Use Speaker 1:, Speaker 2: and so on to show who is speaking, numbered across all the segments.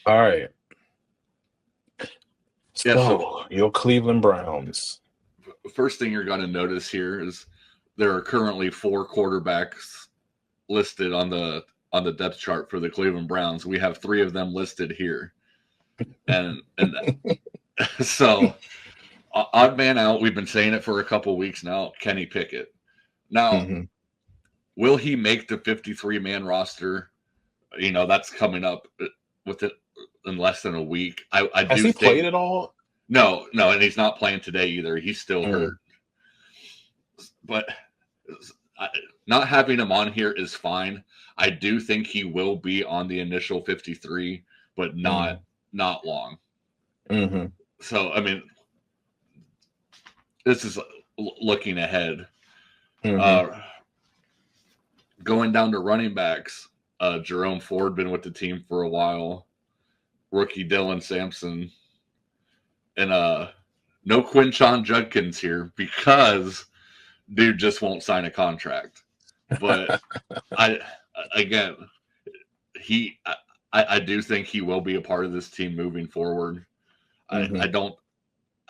Speaker 1: All right.
Speaker 2: Yeah, so
Speaker 1: So, your Cleveland Browns.
Speaker 2: first thing you're going to notice here is there are currently four quarterbacks listed on the depth chart for the Cleveland Browns. We have three of them listed here, and so odd man out. We've been saying it for a couple weeks now. Kenny Pickett. Now,
Speaker 1: Hmm.
Speaker 2: will he make the 53 man roster? That's coming up with it in less than a week. I
Speaker 1: Has
Speaker 2: do
Speaker 1: he played
Speaker 2: think
Speaker 1: at all?
Speaker 2: no, and he's not playing today either. He's still hurt,
Speaker 1: Mm,
Speaker 2: but I, not having him on here is fine. I do think he will be on the initial 53, but
Speaker 1: mm,
Speaker 2: not long.
Speaker 1: hmm.
Speaker 2: So I mean, this is looking ahead.
Speaker 1: Hmm.
Speaker 2: Uh, Going down to running backs, Jerome Ford been with the team for a while. Rookie Dylan Sampson and no Quinchon Judkins here because dude just won't sign a contract. But I again he I do think he will be a part of this team moving forward. I, I
Speaker 1: Hmm.
Speaker 2: don't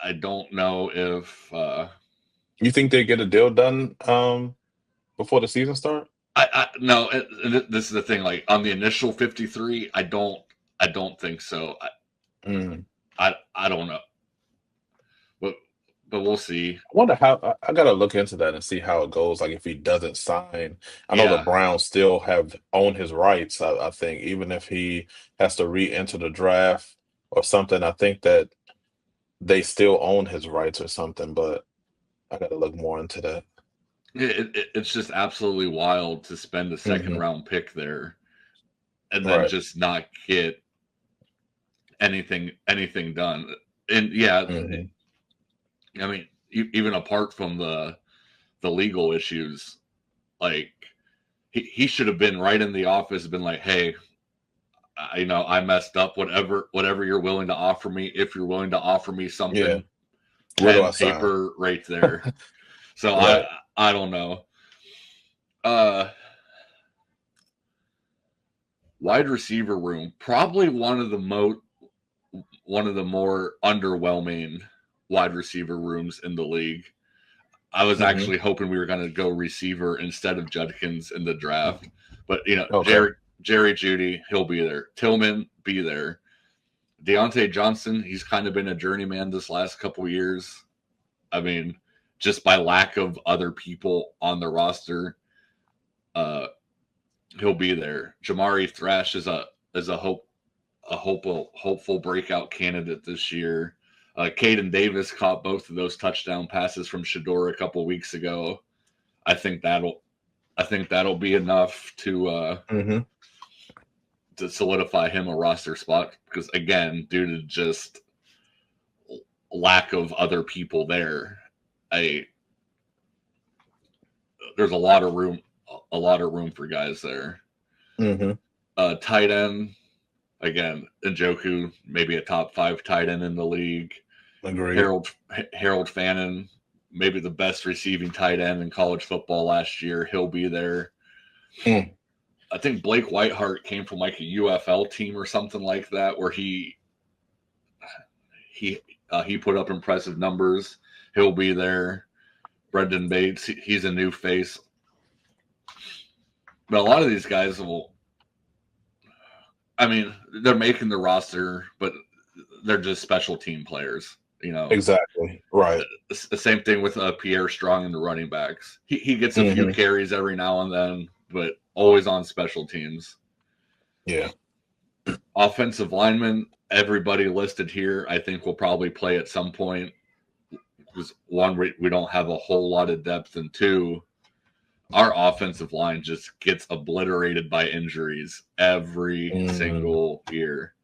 Speaker 2: I don't know if
Speaker 1: You think they get a deal done before the season start?
Speaker 2: I no this is the thing, like on the initial 53 I don't think so.
Speaker 1: Mm.
Speaker 2: I don't know, but we'll see.
Speaker 1: I wonder how I gotta look into that and see how it goes. Like if he doesn't sign, I know the
Speaker 2: Yeah,
Speaker 1: Browns still have own his rights. I think even if he has to re-enter the draft or something, I think that they still own his rights or something. But I gotta look more into that.
Speaker 2: it's just absolutely wild to spend a second
Speaker 1: Hmm.
Speaker 2: round pick there and then
Speaker 1: Right.
Speaker 2: just not get anything done. And yeah,
Speaker 1: Hmm.
Speaker 2: I mean, even apart from the legal issues, like he should have been right in the office, been like, hey, I messed up. Whatever you're willing to offer me, if you're willing to offer me
Speaker 1: Yeah.
Speaker 2: something,
Speaker 1: Where do
Speaker 2: pen
Speaker 1: I sign?
Speaker 2: paper right there. So
Speaker 1: Right.
Speaker 2: I don't know. Uh, Wide receiver room, probably one of the more underwhelming wide receiver rooms in the league. I was
Speaker 1: Hmm.
Speaker 2: actually hoping we were going to go receiver instead of Judkins in the draft, but
Speaker 1: Okay.
Speaker 2: Jerry Judy, he'll be there. Tillman, be there. Deontay Johnson, he's kind of been a journeyman this last couple years. I mean, just by lack of other people on the roster, uh, he'll be there. Jamari Thrash is a hopeful breakout candidate this year. Caden Davis caught both of those touchdown passes from Shador a couple weeks ago. I think that'll I think that'll be enough
Speaker 1: Hmm.
Speaker 2: to solidify him a roster spot because again, due to just lack of other people there, I there's a lot of room for guys there.
Speaker 1: Hmm.
Speaker 2: Tight end again, Njoku maybe a top five tight end in the league.
Speaker 1: Agreed.
Speaker 2: Harold Harold Fannin, maybe the best receiving tight end in college football last year. He'll be there.
Speaker 1: Mm.
Speaker 2: I think Blake Whiteheart came from like a UFL team or something like that, where he he put up impressive numbers. He'll be there. Brendan Bates, he's a new face, but a lot of these guys will. I mean, they're making the roster, but they're just special team players.
Speaker 1: Exactly. Right.
Speaker 2: The same thing with Pierre Strong in the running backs. He gets a few
Speaker 1: Hmm.
Speaker 2: carries every now and then, but always on special teams.
Speaker 1: Yeah.
Speaker 2: Offensive linemen, everybody listed here, I think will probably play at some point. Because one, we don't have a whole lot of depth, and two, our offensive line just gets obliterated by injuries every
Speaker 1: Mm.
Speaker 2: single year.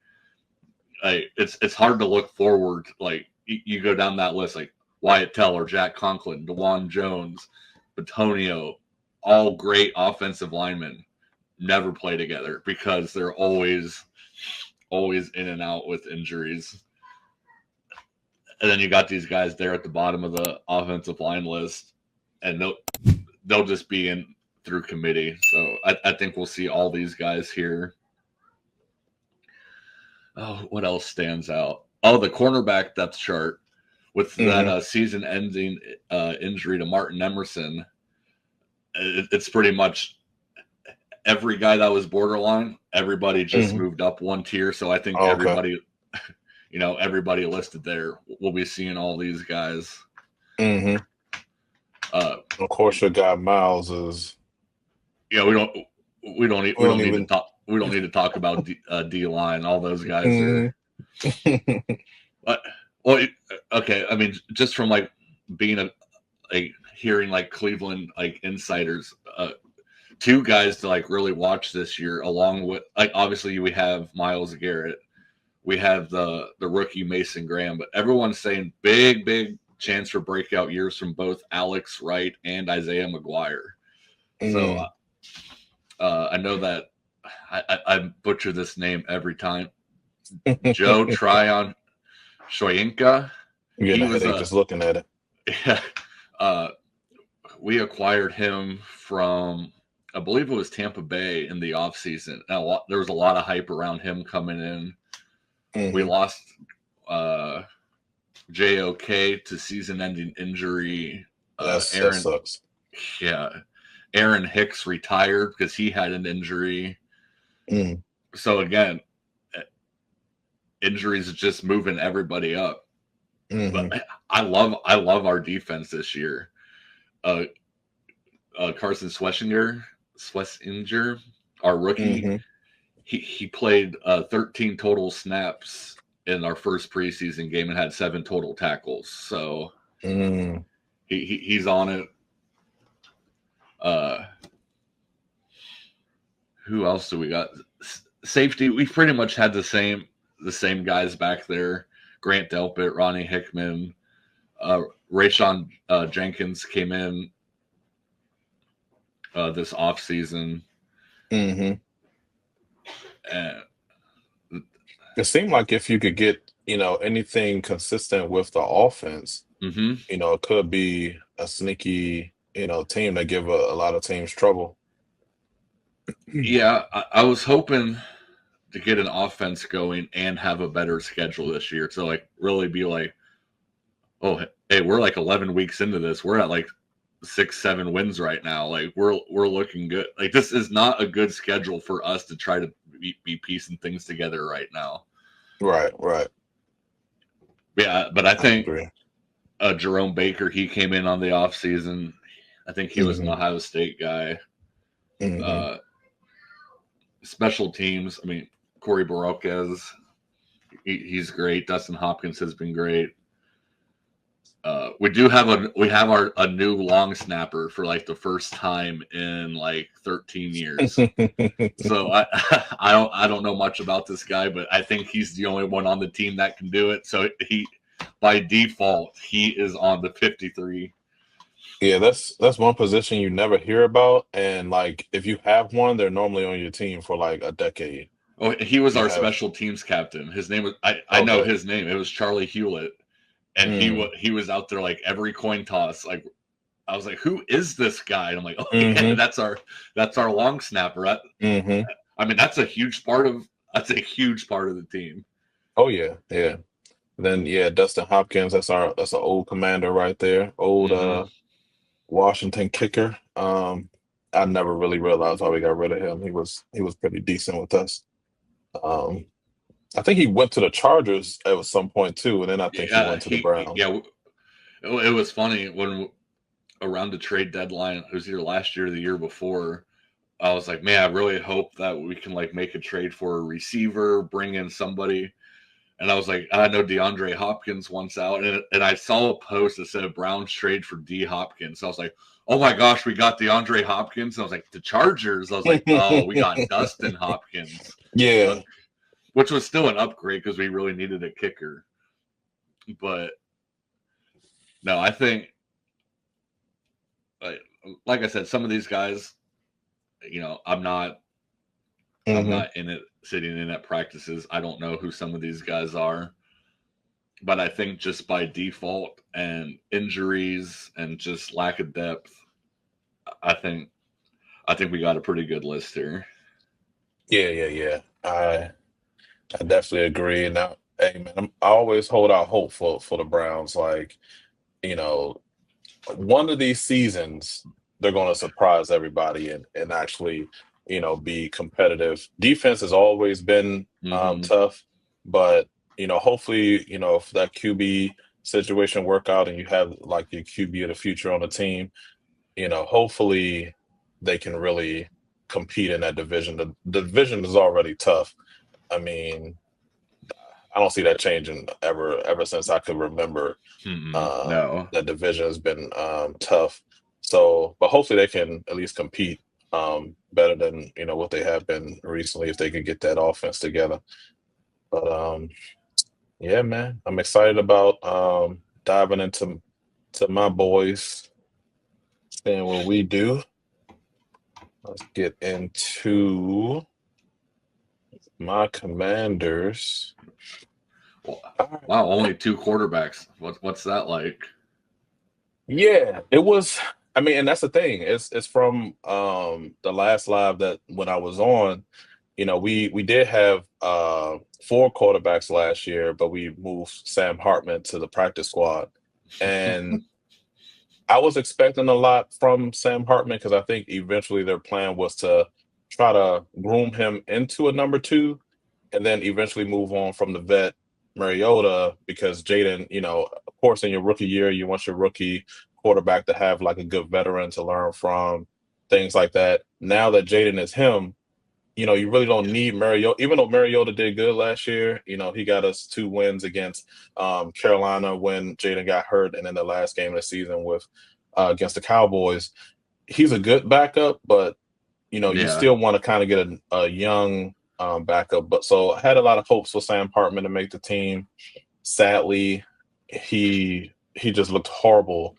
Speaker 2: It's hard to look forward. Like you go down that list, like Wyatt Teller, Jack Conklin, DeJuan Jones, Batonio, all great offensive linemen, never play together because they're always in and out with injuries. And then you got these guys there at the bottom of the offensive line list, and they'll just be in through committee. So I think we'll see all these guys here. Oh, what else stands out? Oh, the cornerback depth chart with that season-ending injury to Martin Emerson. It's pretty much every guy that was borderline. Everybody just moved up one tier. So I think everybody, everybody listed there. We'll be seeing all these guys.
Speaker 1: Of course, your guy Miles is.
Speaker 2: Yeah, we don't need to talk about D line. All those guys are. Well, okay. I mean, just from like being hearing like Cleveland like insiders, two guys to like really watch this year, along with like obviously we have Myles Garrett, we have the rookie Mason Graham, but everyone's saying big chance for breakout years from both Alex Wright and Isaiah McGuire. So I know that I butcher this name every time. Joe Tryon Shoyinka.
Speaker 1: He was just looking at it.
Speaker 2: Yeah. We acquired him from, I believe it was Tampa Bay in the offseason. There was a lot of hype around him coming in. We lost JOK to season-ending injury.
Speaker 1: That sucks.
Speaker 2: Yeah. Aaron Hicks retired because he had an injury. So again, injuries are just moving everybody up. But I love our defense this year. Carson Schlesinger, our rookie, he played 13 total snaps in our first preseason game and had 7 total tackles. So he's on it. Who else do we got? Safety, we pretty much had the same guys back there. Grant Delpit, Ronnie Hickman, Rayshon Jenkins came in this offseason.
Speaker 1: It seemed like if you could get, anything consistent with the offense, it could be a sneaky, team that give a lot of teams trouble.
Speaker 2: Yeah, I was hoping to get an offense going and have a better schedule this year. So like really be like, oh, hey, we're like 11 weeks into this. We're at like 6-7 wins right now. Like we're looking good. Like this is not a good schedule for us to try to be piecing things together right now.
Speaker 1: Right.
Speaker 2: Yeah, but I think Jerome Baker, he came in on the offseason. I think he was an Ohio State guy. Special teams, I mean, Corey Barocas, he's great. Dustin Hopkins has been great. We have a new long snapper for like the first time in like 13 years. So I don't know much about this guy, but I think he's the only one on the team that can do it. So he, by default, he is on the 53.
Speaker 1: Yeah, that's one position you never hear about, and like if you have one, they're normally on your team for like a decade.
Speaker 2: Oh, he was our special teams captain. His name was I know his name. It was Charlie Hewlett, and he was out there like every coin toss. Like I was like, who is this guy? And I'm like, oh yeah, that's our long snapper. I mean, that's a huge part of the team.
Speaker 1: Oh yeah. Then Dustin Hopkins, that's an old commander right there. Old Washington kicker. I never really realized why we got rid of him. He was pretty decent with us. I think he went to the Chargers at some point too, and then I think he went to the Browns.
Speaker 2: Yeah, it was funny when around the trade deadline, it was either last year or the year before. I was like, man, I really hope that we can like make a trade for a receiver, bring in somebody. And I was like, I know DeAndre Hopkins wants out. And I saw a post that said Browns trade for D Hopkins. So I was like, oh my gosh, we got DeAndre Hopkins. And I was like, the Chargers. I was like, oh, we got Dustin Hopkins.
Speaker 1: Yeah.
Speaker 2: Which was still an upgrade because we really needed a kicker. But no, I think, like I said, some of these guys, I'm not in it, sitting in at practices. I don't know who some of these guys are, but I think just by default and injuries and just lack of depth, I think we got a pretty good list here.
Speaker 1: Yeah. I definitely agree. Now, hey man, I always hold out hope for the Browns. Like, you know, one of these seasons they're going to surprise everybody and actually, be competitive. Defense has always been
Speaker 2: Hmm.
Speaker 1: tough, but hopefully, if that QB situation work out and you have like your QB of the future on the team, hopefully they can really compete in that division. The division is already tough. I mean, I don't see that changing ever since I could remember.
Speaker 2: No.
Speaker 1: That division has been tough. So, but hopefully they can at least compete better than what they have been recently if they could get that offense together. But yeah, man, I'm excited about diving into my boys, seeing what we do. Let's get into my Commanders.
Speaker 2: Well,
Speaker 1: All right.
Speaker 2: wow, only two quarterbacks. What's that like?
Speaker 1: Yeah, it was. I mean, and that's the thing. It's from the last live that when I was on, we did have four quarterbacks last year, but we moved Sam Hartman to the practice squad. And I was expecting a lot from Sam Hartman because I think eventually their plan was to try to groom him into a number two and then eventually move on from the vet Mariota because Jaden, of course, in your rookie year, you want your rookie quarterback to have like a good veteran to learn from, things like that. Now that Jaden is him, you really don't need Mariota. Even though Mariota did good last year, he got us two wins against Carolina when Jaden got hurt, and then the last game of the season with against the Cowboys. He's a good backup, but you
Speaker 2: Yeah.
Speaker 1: still want to kind of get a young backup. But so I had a lot of hopes for Sam Hartman to make the team. Sadly, he just looked horrible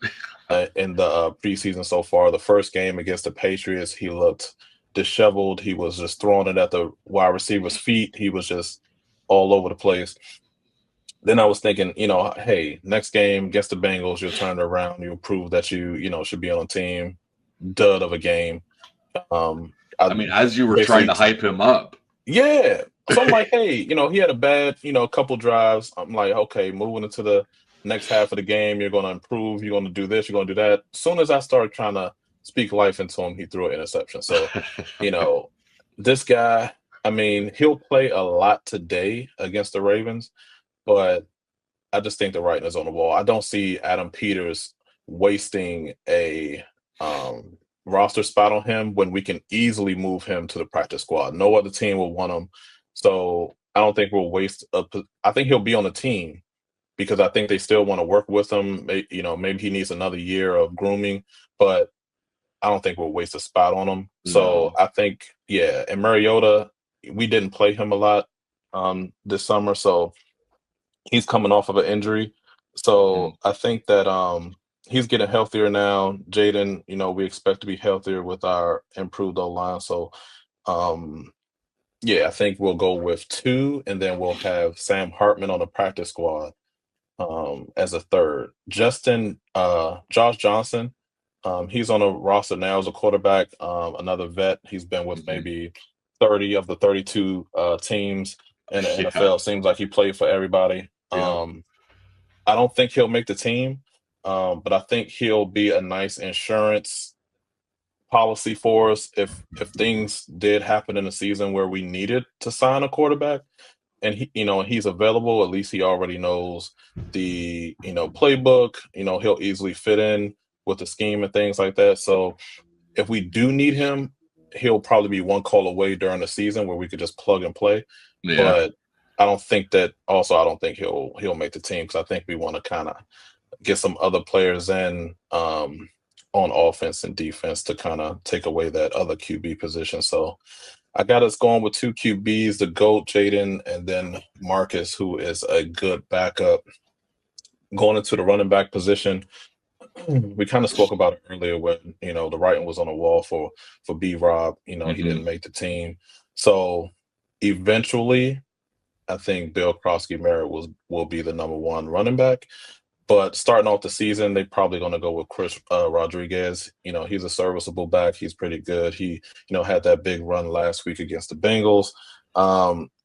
Speaker 1: in the preseason so far. The first game against the Patriots, he looked disheveled. He was just throwing it at the wide receiver's feet. He was just all over the place. Then I was thinking, hey, next game against the Bengals, you'll turn it around. You'll prove that you should be on a team. Dud of a game. I
Speaker 2: I mean, as you were trying
Speaker 1: basically,
Speaker 2: to hype him up.
Speaker 1: yeah. So I'm like, hey, he had a bad, couple drives. I'm like, okay, moving into the next half of the game, you're going to improve. You're going to do this. You're going to do that. As soon as I started trying to speak life into him, he threw an interception. So, you know, this guy, I mean, he'll play a lot today against the Ravens, but I just think the writing is on the wall. I don't see Adam Peters wasting a roster spot on him when we can easily move him to the practice squad. No other team will want him. So I don't think we'll waste I think he'll be on the team because I think they still want to work with him. Maybe he needs another year of grooming, but I don't think we'll waste a spot on him. So
Speaker 2: No.
Speaker 1: I think, yeah, and Mariota, we didn't play him a lot this summer. So he's coming off of an injury.
Speaker 2: Hmm.
Speaker 1: So I think that he's getting healthier now. Jaden, we expect to be healthier with our improved O line. So um yeah, I think we'll go with two, and then we'll have Sam Hartman on the practice squad as a third. Josh Johnson, he's on a roster now as a quarterback, another vet. He's been with
Speaker 2: Hmm.
Speaker 1: maybe 30 of the 32 teams in the
Speaker 2: Yeah.
Speaker 1: NFL. Seems like he played for everybody.
Speaker 2: Yep.
Speaker 1: I don't think he'll make the team, but I think he'll be a nice insurance policy for us if things did happen in the season where we needed to sign a quarterback and he's available. At least he already knows the playbook. He'll easily fit in with the scheme and things like that. So if we do need him, he'll probably be one call away during the season where we could just plug and play.
Speaker 2: Yeah.
Speaker 1: But I don't think that. Also, I don't think he'll make the team because I think we want to kind of get some other players in on offense and defense to kind of take away that other QB position. So I got us going with two QBs, the GOAT, Jaden, and then Marcus, who is a good backup. Going into the running back position, we kind of spoke about it earlier when, the writing was on the wall for B Rob. He
Speaker 2: Hmm.
Speaker 1: didn't make the team. So eventually I think Bill Krosky Merritt will be the number one running back. But starting off the season, they probably going to go with Chris Rodriguez. He's a serviceable back. He's pretty good. He, had that big run last week against the Bengals.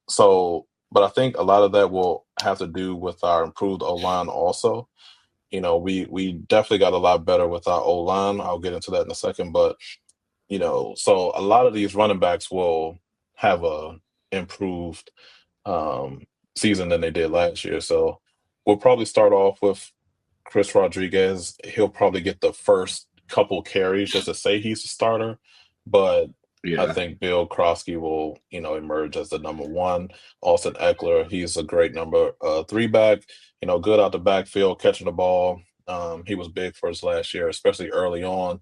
Speaker 1: So, but I think a lot of that will have to do with our improved O line also. We definitely got a lot better with our O line. I'll get into that in a second, but so a lot of these running backs will have a improved um, season than they did last year. So we'll probably start off with Chris Rodriguez. He'll probably get the first couple carries just to say he's a starter, but I
Speaker 2: Yeah.
Speaker 1: think Bill Krosky will, emerge as the number one. Austin Eckler, he's a great number three back. Good out the backfield, catching the ball. He was big for us last year, especially early on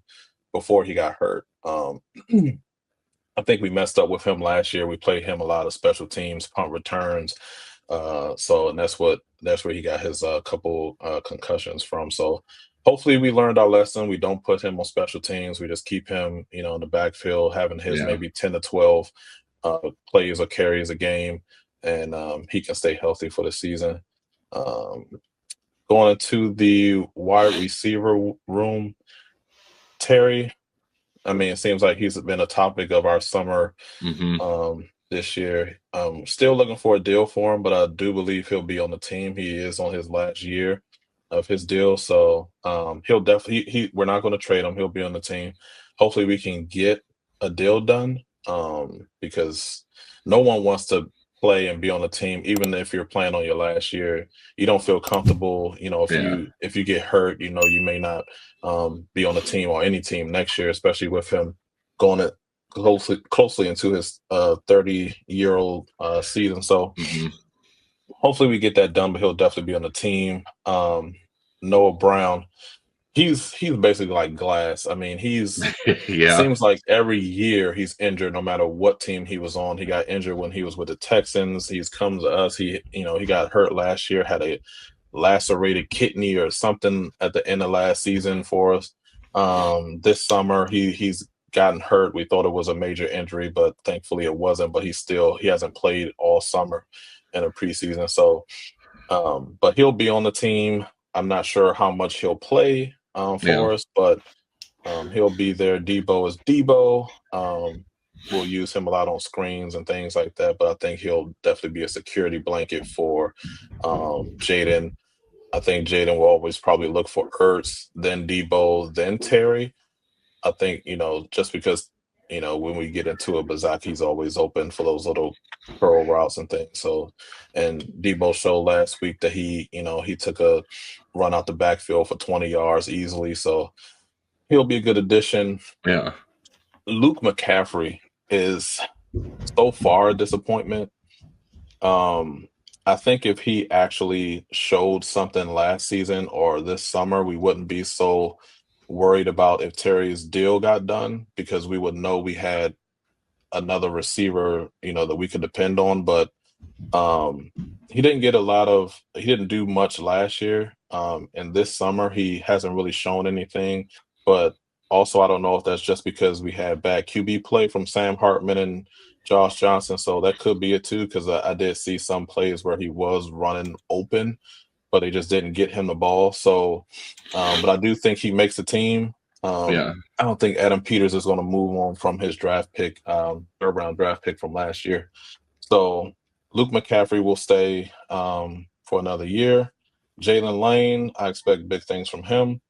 Speaker 1: before he got hurt. I think we messed up with him last year. We played him a lot of special teams, punt returns. And that's where he got his couple concussions from. So hopefully we learned our lesson. We don't put him on special teams. We just keep him, in the backfield, having his
Speaker 2: Yeah.
Speaker 1: maybe 10 to 12 plays or carries a game, and he can stay healthy for the season. Um, Going into the wide receiver room, Terry. I mean, it seems like he's been a topic of our summer
Speaker 2: Hmm.
Speaker 1: this year. Still looking for a deal for him, but I do believe he'll be on the team. He is on his last year of his deal, so he'll definitely. We're not going to trade him. He'll be on the team. Hopefully, we can get a deal done because no one wants to play and be on the team, even if you're playing on your last year. You don't feel comfortable. If
Speaker 2: Yeah.
Speaker 1: you get hurt, you may not be on the team or any team next year, especially with him going it closely into his 30-year-old season. So
Speaker 2: Hmm.
Speaker 1: hopefully we get that done, but he'll definitely be on the team. Noah Brown, he's basically like glass. I mean,
Speaker 2: Yeah.
Speaker 1: seems like every year he's injured no matter what team he was on. He got injured when he was with the Texans. He's come to us. He got hurt last year, had a lacerated kidney or something at the end of last season for us. This summer he's gotten hurt. We thought it was a major injury, but thankfully it wasn't. But he hasn't played all summer in a preseason. So but he'll be on the team. I'm not sure how much he'll play
Speaker 2: Yeah.
Speaker 1: for us, but he'll be there. Debo is Debo. We'll use him a lot on screens and things like that, but I think he'll definitely be a security blanket for Jaden. I think Jaden will always probably look for Ertz, then Debo, then Terry. I think, just because, when we get into it, Bazaki's always open for those little curl routes and things. So, and Debo showed last week that he took a run out the backfield for 20 yards easily. So he'll be a good addition.
Speaker 2: Yeah.
Speaker 1: Luke McCaffrey is so far a disappointment. Um, I think if he actually showed something last season or this summer, we wouldn't be so worried about if Terry's deal got done because we would know we had another receiver, that we could depend on. But um, he didn't do much last year. And this summer, he hasn't really shown anything. But also, I don't know if that's just because we had bad QB play from Sam Hartman and Josh Johnson. So that could be it too, because I did see some plays where he was running open, but they just didn't get him the ball. So, but I do think he makes the team.
Speaker 2: Yeah.
Speaker 1: I don't think Adam Peters is going to move on from his draft pick, third round draft pick from last year. So Luke McCaffrey will stay for another year. Jalen Lane, I expect big things from him.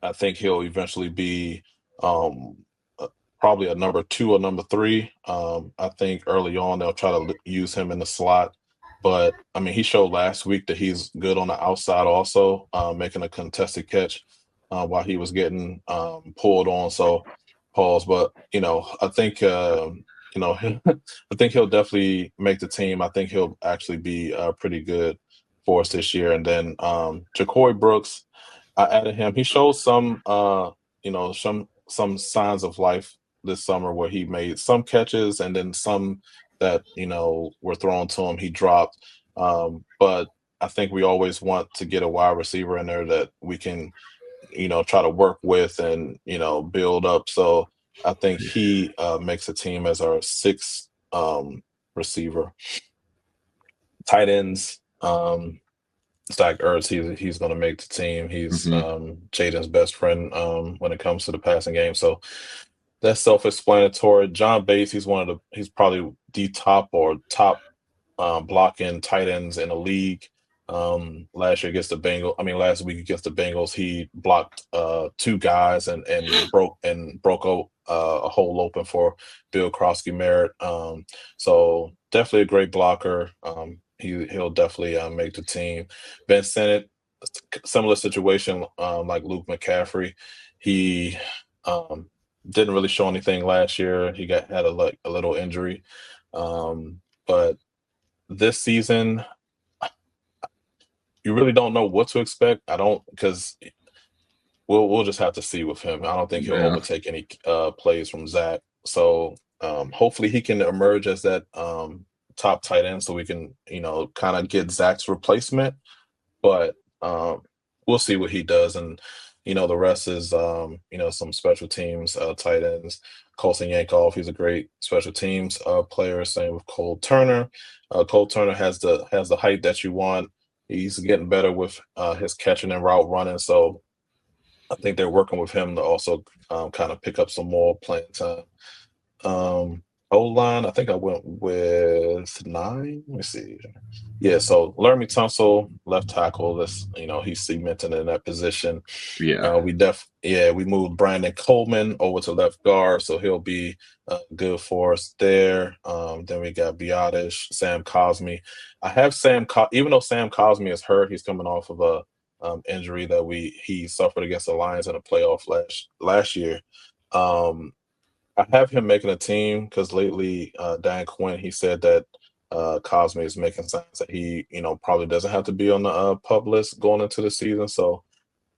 Speaker 1: I think he'll eventually be um, uh, probably a number two or number three. I think early on they'll try to use him in the slot, but I mean he showed last week that he's good on the outside also, making a contested catch while he was getting pulled on. So pause, but I think I think he'll definitely make the team. I think he'll actually be pretty good for us this year. And then Ja'Cory Brooks. I added him. He showed some signs of life this summer where he made some catches and then some that were thrown to him he dropped. But I think we always want to get a wide receiver in there that we can try to work with and build up. So I think he makes a team as our sixth receiver. Tight ends. Zach Ertz, he's going to make the team. He's
Speaker 2: Hmm.
Speaker 1: Jaden's best friend when it comes to the passing game. So that's self-explanatory. John Bates, he's probably the top blocking tight ends in the league. Last year against the Bengals, I mean last week against the Bengals, he blocked two guys and broke a hole open for Bill Krosky Merritt. So definitely a great blocker. He'll definitely make the team. Ben Sinnott, similar situation like Luke McCaffrey. He um, didn't really show anything last year. He had a little injury, but this season you really don't know what to expect. I don't because we'll just have to see with him. I don't think he'll
Speaker 2: Yeah.
Speaker 1: overtake any plays from Zach. So hopefully he can emerge as that top tight end, so we can kind of get Zach's replacement. But we'll see what he does, and the rest is some special teams tight ends. Colson Yankov, he's a great special teams player. Same with Cole Turner. Cole Turner has the height that you want. He's getting better with his catching and route running. So I think they're working with him to also kind of pick up some more playing time. Um, O line, I think I went with 9. Let me see. Yeah, so Laramie Tunsil, left tackle. He's cemented in that position.
Speaker 2: Yeah.
Speaker 1: We moved Brandon Coleman over to left guard, so he'll be good for us there. Then we got Biotish, Sam Cosme. I have even though Sam Cosme is hurt, he's coming off of a injury that he suffered against the Lions in a playoff last year. Um, I have him making a team because lately, Dan Quinn, he said that Cosme is making signs that he, probably doesn't have to be on the pup list going into the season. So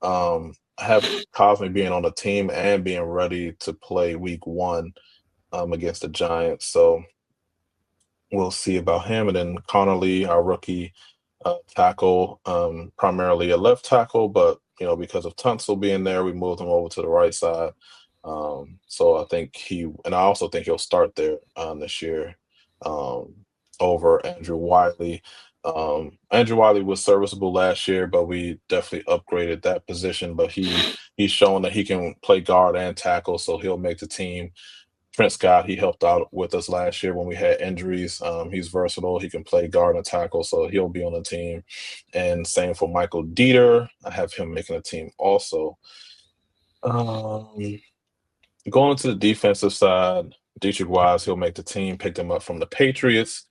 Speaker 1: I have Cosme being on the team and being ready to play week 1 against the Giants. So we'll see about him. And then Connolly, our rookie tackle, primarily a left tackle, but because of Tunsil being there, we moved him over to the right side. So I also think he'll start there this year um, over Andrew Wiley. Andrew Wiley was serviceable last year, but we definitely upgraded that position. But he's shown that he can play guard and tackle, so he'll make the team. Trent Scott, he helped out with us last year when we had injuries. He's versatile. He can play guard and tackle, so he'll be on the team. And same for Michael Dieter. I have him making a team also. Um, Going to the defensive side, Dietrich Wise, he'll make the team. Picked him up from the Patriots.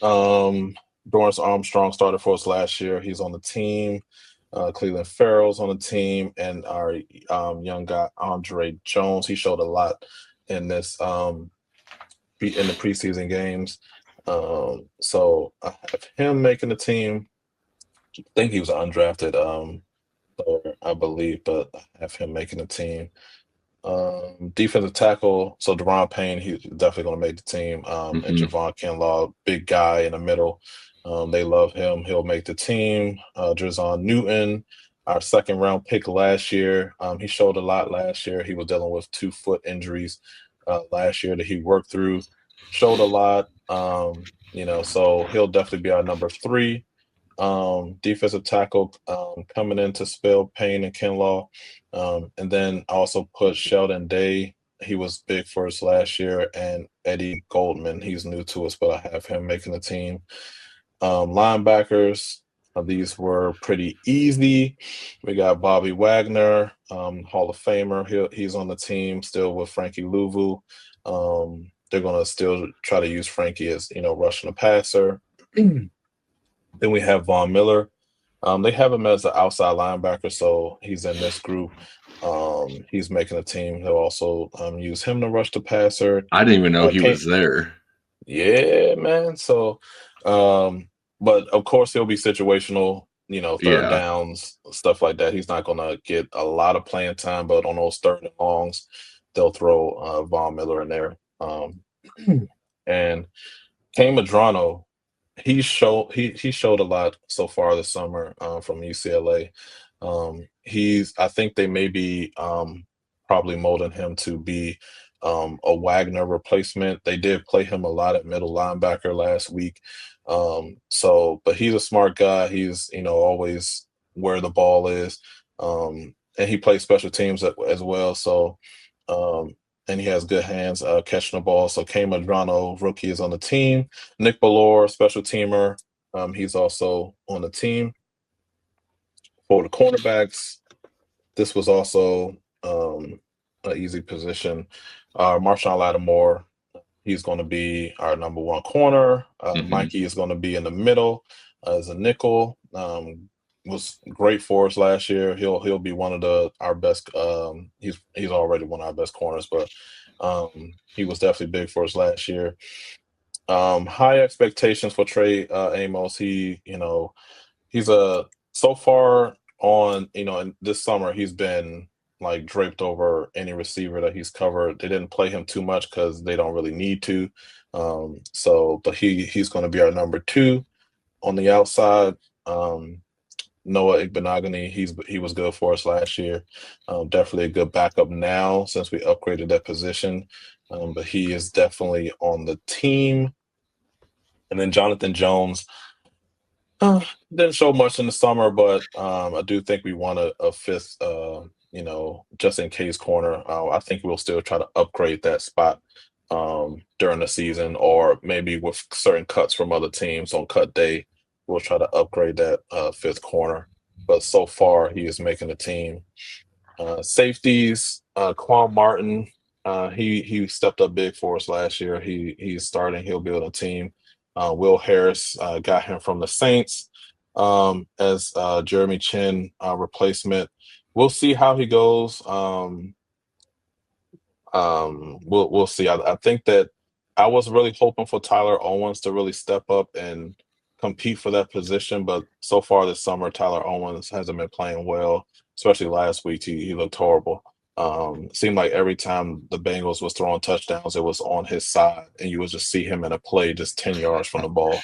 Speaker 1: Dorrance Armstrong started for us last year. He's on the team. Cleveland Farrell's on the team, and our young guy Andre Jones. He showed a lot in in the preseason games. So I have him making the team. I think he was undrafted, player, I believe, but I have him making the team. Defensive tackle, so Deron Payne, he's definitely going to make the team. And
Speaker 2: Hmm.
Speaker 1: Javon Kinlaw, big guy in the middle. They love him. He'll make the team. Drizon Newton, our second round pick last year. He showed a lot last year. He was dealing with 2 foot injuries last year that he worked through. Showed a lot. So he'll definitely be our number 3 defensive tackle coming in to spell Payne and Kinlaw. And then I also put Sheldon Day. He was big for us last year, and Eddie Goldman. He's new to us, but I have him making the team. Linebackers, these were pretty easy. We got Bobby Wagner, Hall of Famer. He's on the team still with Frankie Louvu. They're going to still try to use Frankie as, rushing the passer. Then we have Von Miller. They have him as an outside linebacker, so he's in this group. He's making a team. They'll also use him to rush the passer.
Speaker 2: I didn't even know he
Speaker 1: Can't,
Speaker 2: was there.
Speaker 1: yeah, man. So, but of course he'll be situational. Third
Speaker 2: Yeah.
Speaker 1: downs, stuff like that. He's not going to get a lot of playing time, but on those third and longs, they'll throw Von Miller in there. And Kane Madrano, he showed a lot so far this summer from UCLA. I think they may be probably molding him to be a Wagner replacement. They did play him a lot at middle linebacker last week. But he's a smart guy. He's always where the ball is, and he plays special teams as well. So and he has good hands catching the ball. So K Madrano, rookie, is on the team. Nick Ballore, special teamer, he's also on the team. For the cornerbacks, this was also an easy position. Marshawn Lattimore, he's going to be our number one corner.
Speaker 2: Hmm.
Speaker 1: Mikey is going to be in the middle as a nickel. Was great for us last year. He'll be one of our best. He's already one of our best corners, but he was definitely big for us last year. High expectations for Trey Amos. He's a so far on, in this summer, he's been like draped over any receiver that he's covered. They didn't play him too much because they don't really need to. But he's going to be our number two on the outside. Um, Noah Igbenogany, he was good for us last year. Definitely a good backup now since we upgraded that position. But he is definitely on the team. And then Jonathan Jones, didn't show much in the summer, but I do think we want a fifth, just in case corner. I think we'll still try to upgrade that spot during the season, or maybe with certain cuts from other teams on cut day, we'll try to upgrade that fifth corner. But so far, he is making the team. Safeties, Quan Martin, he stepped up big for us last year. He's starting. He'll be on the team. Will Harris got him from the Saints as Jeremy Chin replacement. We'll see how he goes. We'll see. I think that I was really hoping for Tyler Owens to really step up and compete for that position, but so far this summer, Tyler Owens hasn't been playing well. Especially last week, he looked horrible. Seemed like every time the Bengals was throwing touchdowns, it was on his side, and you would just see him in a play just 10 yards from the ball.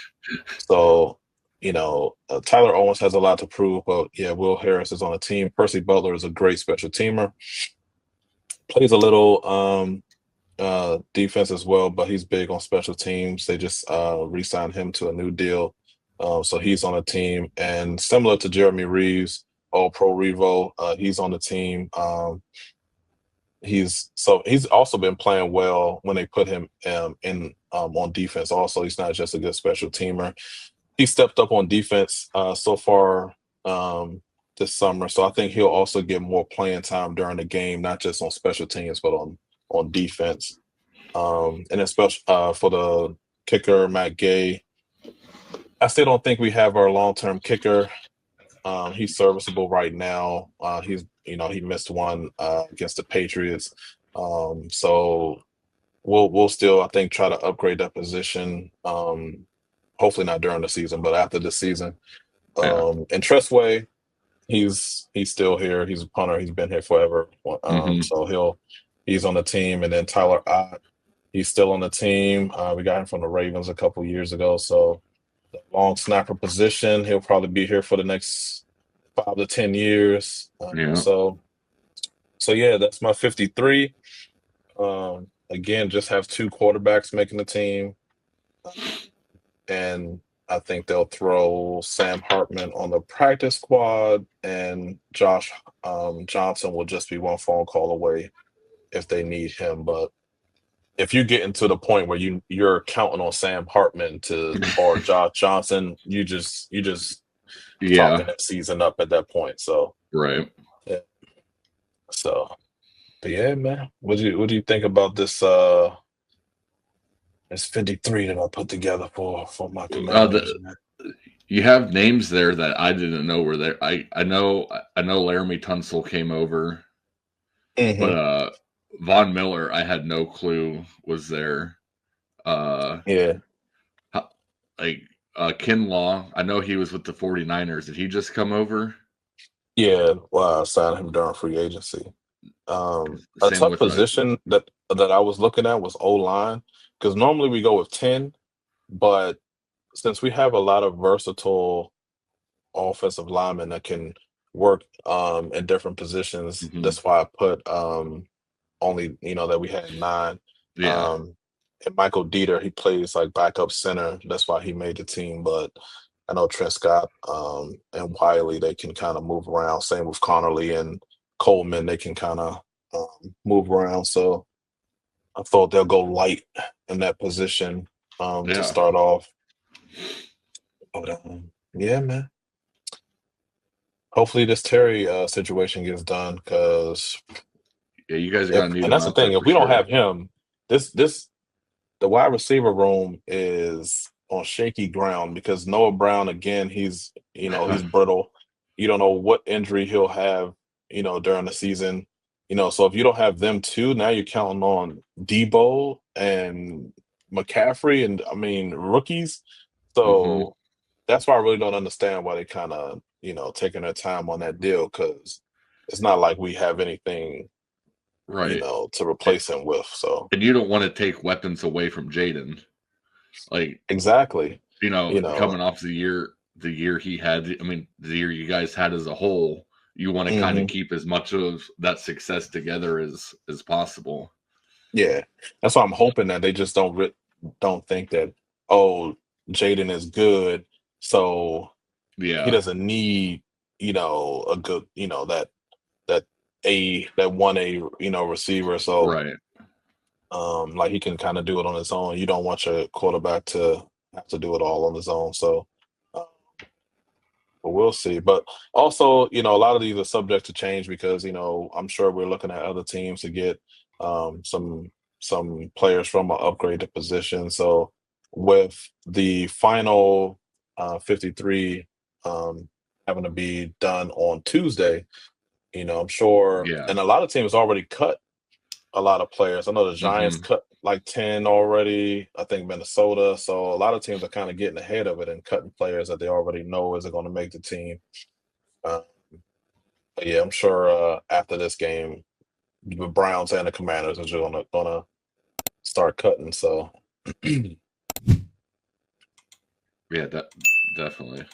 Speaker 1: So, Tyler Owens has a lot to prove, but yeah, Will Harris is on the team. Percy Butler is a great special teamer. Plays a little defense as well, but he's big on special teams. They just re-signed him to a new deal, so he's on the team. And similar to Jeremy Reeves, All Pro Revo, he's on the team. He's also been playing well when they put him in on defense. Also, he's not just a good special teamer. He stepped up on defense so far this summer, so I think he'll also get more playing time during the game, not just on special teams, but on defense. And especially for the kicker, Matt Gay. I still don't think we have our long-term kicker. He's serviceable right now. He missed one against the Patriots. So we'll still, I think, try to upgrade that position. Hopefully not during the season, but after the season.
Speaker 2: Yeah.
Speaker 1: And Tressway, he's still here. He's a punter. He's been here forever.
Speaker 2: Hmm.
Speaker 1: So he's on the team. And then Tyler Ott, he's still on the team. We got him from the Ravens a couple years ago. So the long snapper position, he'll probably be here for the next 5 to 10 years.
Speaker 2: Yeah.
Speaker 1: So yeah, that's my 53. Again, just have two quarterbacks making the team, and I think they'll throw Sam Hartman on the practice squad, and Josh Johnson will just be one phone call away if they need him. But if you're getting to the point where you're counting on Sam Hartman or Josh Johnson, you just
Speaker 2: Yeah.
Speaker 1: talking that season up at that point. So
Speaker 2: Right.
Speaker 1: yeah. So but yeah, man. What do you think about this 53 that I put together for my commanders,
Speaker 2: The,
Speaker 1: man?
Speaker 2: you have names there that I didn't know were there. I know Laramie Tunsil came over, but
Speaker 1: Hmm.
Speaker 2: Von Miller I had no clue was there. Uh,
Speaker 1: Yeah.
Speaker 2: how, like Kinlaw, I know he was with the 49ers. Did he just come over?
Speaker 1: Yeah. Well, I signed him during free agency. A
Speaker 2: Same
Speaker 1: tough
Speaker 2: with
Speaker 1: position that I was looking at was O line, because normally we go with 10, but since we have a lot of versatile offensive linemen that can work in different positions,
Speaker 2: mhm.
Speaker 1: that's why I put only that we had 9.
Speaker 2: Yeah.
Speaker 1: Um, and Michael Dieter, he plays like backup center. That's why he made the team. But I know Trent Scott and Wiley, they can kind of move around. Same with Connerly and Coleman, they can kind of move around. So I thought they'll go light in that position to
Speaker 2: Yeah.
Speaker 1: start off. But yeah, man. Hopefully this Terry situation gets done because
Speaker 2: Yeah, you guys are
Speaker 1: if
Speaker 2: gonna need
Speaker 1: and
Speaker 2: him
Speaker 1: that's the
Speaker 2: out there
Speaker 1: thing, if
Speaker 2: for
Speaker 1: we don't
Speaker 2: sure.
Speaker 1: have him, this the wide receiver room is on shaky ground because Noah Brown again, he's brittle. You don't know what injury he'll have, during the season. So if you don't have them two, now you're counting on Debo and McCaffrey and I mean rookies.
Speaker 2: Hmm.
Speaker 1: So that's why I really don't understand why they kind of, taking their time on that deal because it's not like we have anything,
Speaker 2: Right.
Speaker 1: to replace him with. So
Speaker 2: And you don't want to take weapons away from Jaden. Like,
Speaker 1: exactly.
Speaker 2: coming off the year he had, I mean, the year you guys had as a whole, you want to kind of
Speaker 1: hmm
Speaker 2: keep as much of that success together as possible.
Speaker 1: Yeah, that's why I'm hoping that they just don't think that oh Jaden is good, so he
Speaker 2: Yeah.
Speaker 1: doesn't need a good that that 1A receiver. So
Speaker 2: Right.
Speaker 1: like he can kind of do it on his own. You don't want your quarterback to have to do it all on his own. So. uh, But we'll see. But also, a lot of these are subject to change because, I'm sure we're looking at other teams to get some players from an upgraded position. So with the final 53 having to be done on Tuesday, I'm sure,
Speaker 2: Yeah.
Speaker 1: and a lot of teams already cut a lot of players. I know the Giants
Speaker 2: Hmm.
Speaker 1: cut like 10 already. I think Minnesota. So a lot of teams are kind of getting ahead of it and cutting players that they already know isn't going to make the team. Uh, but yeah, I'm sure after this game, the Browns and the Commanders are gonna start cutting. So
Speaker 2: Yeah, definitely.